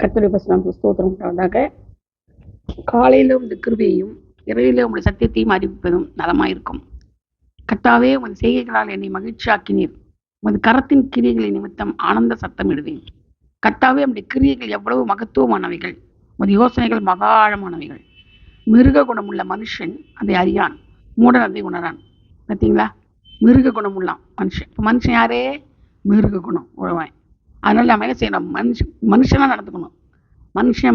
கர்த்தருடைய பரிசுத்த ஸ்தோத்திரம் உண்டாவதாக. காலையில உமது கிருபையையும் இரவிலே உமது சத்தியத்தையும் அறிவிப்பதும் நலமாயிருக்கும். கர்த்தாவே, உமது செய்கைகளால் என்னை மகிழ்ச்சியாக்கினீர். உமது கரத்தின் கிரியைகளின் நிமித்தம் ஆனந்த சத்தமிடுவேன். கர்த்தாவே, உம்முடைய கிரியைகள் எவ்வளவு மகத்துவமானவைகள், உமது யோசனைகள் மகா ஆழமானவைகள். மிருக குணமுள்ள மனுஷன் அதை அறியான், மூடன் அதை உணரான். பார்த்தீங்களா? மிருக குணமுள்ளான் மனுஷன். இப்போ மனுஷன் யாரே? மிருக குணம் உழவன். அதனால நம்ம என்ன செய்யணும்? மனுஷனா நடந்துக்கணும். மனுஷனா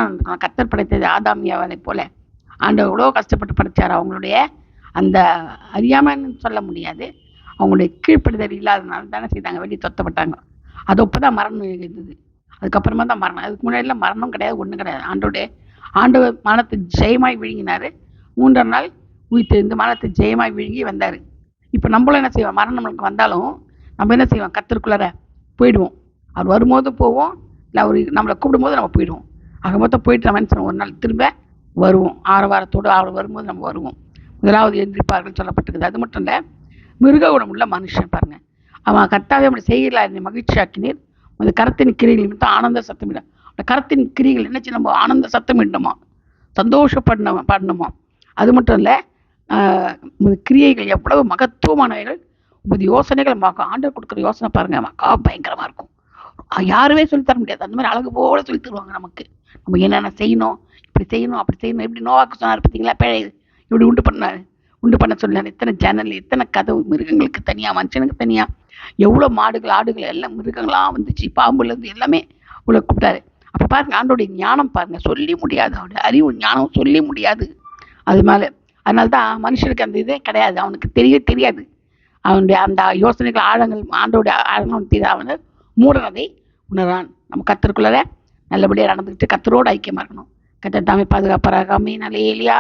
நடந்துக்கணும். கர்த்தர் படைத்தது ஆதாம் ஏவாளை போல ஆண்டவர் எவ்வளோ கஷ்டப்பட்டு படைச்சார். அவங்களுடைய அந்த அறியாமைன்னு சொல்ல முடியாது, அவங்களுடைய கீழ்ப்படுதல் இல்லாதனால தானே செய்தாங்க, வெளியே தொத்தப்பட்டாங்க. அது அப்போதான் மரணம் இருந்தது. அதுக்கப்புறமா தான் மரணம். அதுக்கு முன்னாடிலாம் மரணம் கிடையாது, ஒன்றும் கிடையாது. ஆண்டவர் மரணத்தை ஜெயமாய் விழுங்கினார். 3ஆம் நாள் உயிர்த்தெழுந்து மரணத்தை ஜெயமாய் விழுங்கி வந்தார். இப்போ நம்மளும் என்ன செய்வோம்? மரணம் நம்மளுக்கு வந்தாலும் நம்ம என்ன செய்வோம்? கர்த்தருக்குள்ளார போயிடுவோம். அவர் வரும்போது போவோம், இல்லை அவர் நம்மளை கூப்பிடும்போது நம்ம போயிடுவோம். ஆக மொத்தம் போயிட்டு நம்ம என்ன செய்வோம்? ஒரு நாள் திரும்ப வருவோம். ஆரவாரத்தோடு அவர் வரும்போது நம்ம வருவோம். முதலாவது எழுந்திருப்பார்கள் சொல்லப்பட்டிருக்குது. அது மட்டும் இல்லை, மிருக குணமுள்ள மனுஷன் பாருங்க, அவன் கர்த்தாவே உம்முடைய செய்கைகளால் என்னை மகிழ்ச்சியாக்கினீர். அந்த கரத்தின் கிரிகள் நிமித்தம் ஆனந்த சத்தமிட. அந்த கரத்தின் கிரிகள் என்னச்சு? நம்ம ஆனந்த சத்தமிடணுமா, பாடணுமா. அது மட்டும் இல்லை, உமது கிரியைகள் எவ்வளவு மகத்துவமானவைகள், உமது யோசனைகள் ஆண்டவர் கொடுக்குற யோசனை பாருங்க, மக்கா பயங்கரமா இருக்கும். யாருமே சொல்லித்தர முடியாது. அந்த மாதிரி அழகு போல சொல்லி தருவாங்க நமக்கு. நம்ம என்னென்ன செய்யணும், இப்படி செய்யணும், அப்படி செய்யணும். எப்படி நோவாக்கு சொன்னார் பார்த்தீங்களா? பிழை இப்படி உண்டு பண்ண சொன்னார். எத்தனை ஜன்னல், எத்தனை கதவு, மிருகங்களுக்கு தனியாக, மனுஷனுக்கு தனியாக, எவ்வளோ மாடுகள் ஆடுகள் எல்லாம் மிருகங்களாம் வந்துச்சு, பாம்புலேருந்து எல்லாமே உள்ள கூப்பிட்டாரு. அப்போ பாருங்க, ஆண்டோடைய ஞானம் பாருங்க, சொல்லி முடியாது. அவருடைய அறிவு ஞானம் சொல்லி முடியாது. அதனால தான் மனுஷனுக்கு அந்த இதே கிடையாது, அவனுக்கு தெரியாது. அவனுடைய அந்த யோசனைகள் ஆழங்கள், ஆண்டோடைய ஆழங்கள் தெரியாது. அவனை மூடனதை உணரான். நம்ம கர்த்தருக்குள்ளார நல்லபடியாக நடந்துக்கிட்டு கர்த்தரோடு ஐக்கியமாக இருக்கணும். கர்த்தர் தாமே பாதுகாப்பாராக. ஆமென். அல்லேலூயா.